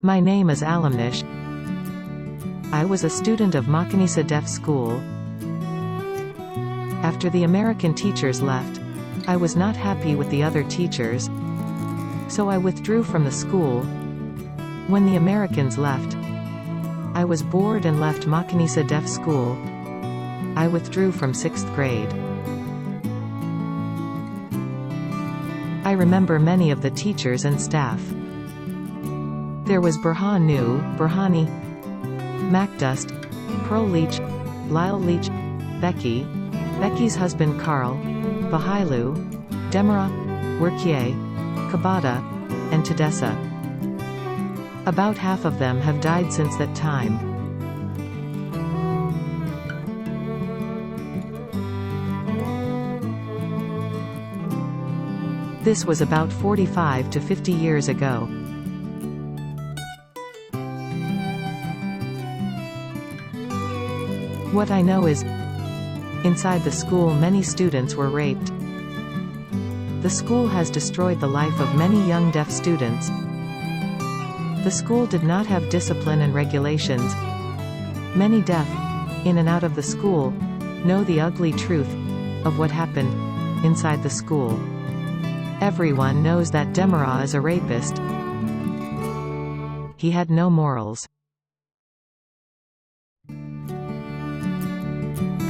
My name is Alamnish. I was a student of Ethio-Deaf school. After the American teachers left, I was not happy with the other teachers, so I withdrew from the school. When the Americans left, I was bored and left Ethio-Deaf school. I withdrew from 6th grade. I remember many of the teachers and staff. There was Burhanu, Burhani, Macdust, Pearl Leach, Lyle Leach, Becky, Becky's husband Carl, Bahailu, Demara, Workie, Kabata, and Tadessa. About half of them have died since that time. This was about 45 to 50 years ago. What I know is, inside the school many students were raped. The school has destroyed the life of many young deaf students. The school did not have discipline and regulations. Many deaf, in and out of the school, know the ugly truth of what happened inside the school. Everyone knows that Demara is a rapist. He had no morals.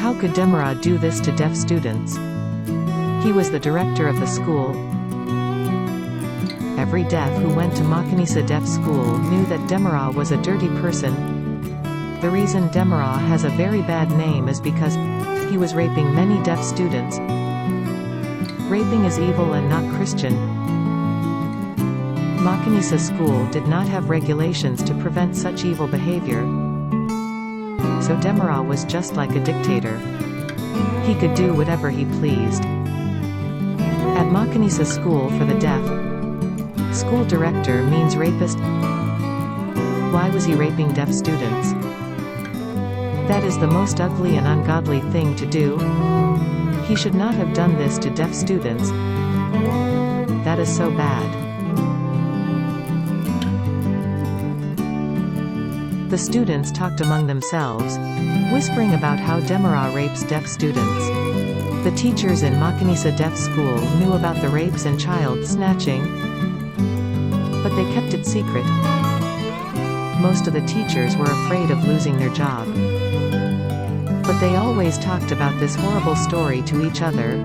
How could Demara do this to deaf students? He was the director of the school. Every deaf who went to Ethio-Deaf school knew that Demara was a dirty person. The reason Demara has a very bad name is because he was raping many deaf students. Raping is evil and not Christian. Ethio school did not have regulations to prevent such evil behavior. So Demara was just like a dictator. He could do whatever he pleased. At Ethio school for the deaf, school director means rapist. Why was he raping deaf students? That is the most ugly and ungodly thing to do. He should not have done this to deaf students. That is so bad. The students talked among themselves, whispering about how Demara rapes deaf students. The teachers in Ethio-Deaf school knew about the rapes and child snatching, but they kept it secret. Most of the teachers were afraid of losing their job. But they always talked about this horrible story to each other.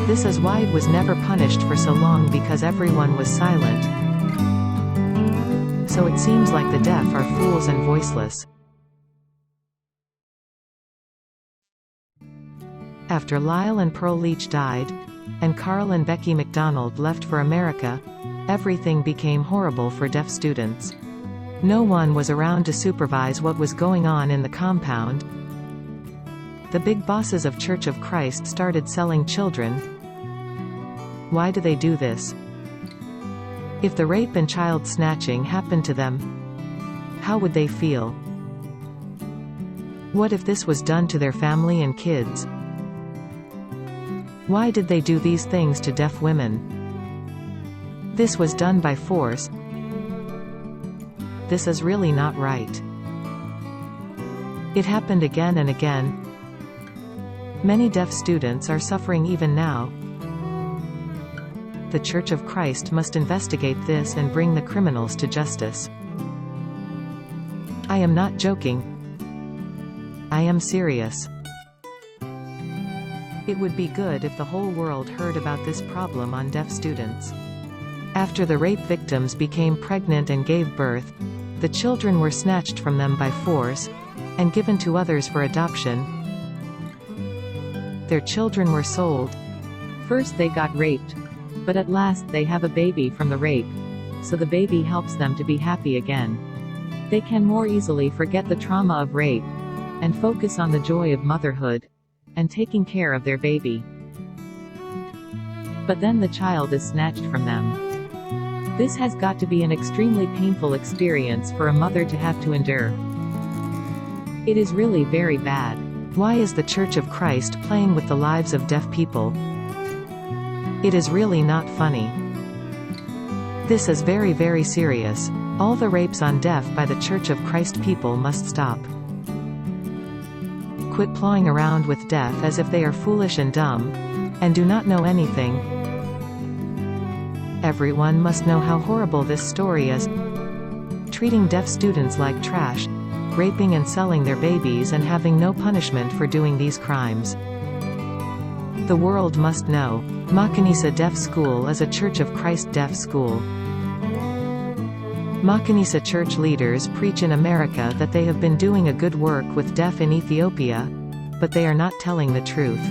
This is why it was never punished for so long, because everyone was silent. So it seems like the deaf are fools and voiceless. After Lyle and Pearl Leach died, and Carl and Becky McDonald left for America, everything became horrible for deaf students. No one was around to supervise what was going on in the compound. The big bosses of Church of Christ started selling children. Why do they do this? If the rape and child snatching happened to them, how would they feel? What if this was done to their family and kids? Why did they do these things to deaf women? This was done by force. This is really not right. It happened again and again. Many deaf students are suffering even now. The Church of Christ must investigate this and bring the criminals to justice. I am not joking. I am serious. It would be good if the whole world heard about this problem on deaf students. After the rape victims became pregnant and gave birth, the children were snatched from them by force, and given to others for adoption. Their children were sold. First they got raped, but at last they have a baby from the rape, so the baby helps them to be happy again. They can more easily forget the trauma of rape, and focus on the joy of motherhood, and taking care of their baby. But then the child is snatched from them. This has got to be an extremely painful experience for a mother to have to endure. It is really very bad. Why is the Church of Christ playing with the lives of deaf people? It is really not funny. This is very, very serious. All the rapes on deaf by the Church of Christ people must stop. Quit plowing around with deaf as if they are foolish and dumb, and do not know anything. Everyone must know how horrible this story is. Treating deaf students like trash, raping and selling their babies and having no punishment for doing these crimes. The world must know. Makanisa Deaf School is a Church of Christ deaf school. Makanisa church leaders preach in America that they have been doing a good work with deaf in Ethiopia, but they are not telling the truth.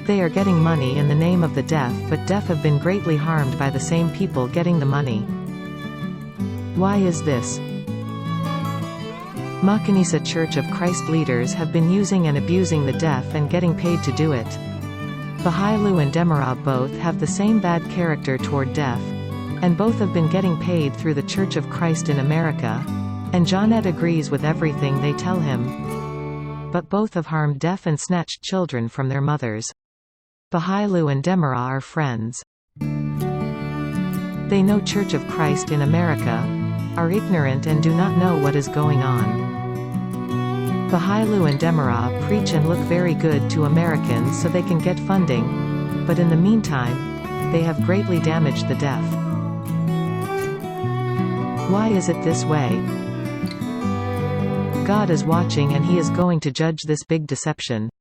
They are getting money in the name of the deaf, but deaf have been greatly harmed by the same people getting the money. Why is this? Makanisa Church of Christ leaders have been using and abusing the deaf and getting paid to do it. Bahailu and Demerah both have the same bad character toward deaf, and both have been getting paid through the Church of Christ in America, and Johnette agrees with everything they tell him. But both have harmed deaf and snatched children from their mothers. Bahailu and Demerah are friends. They know Church of Christ in America, are ignorant and do not know what is going on. Bahailu and Demerah preach and look very good to Americans so they can get funding, but in the meantime, they have greatly damaged the deaf. Why is it this way? God is watching and He is going to judge this big deception.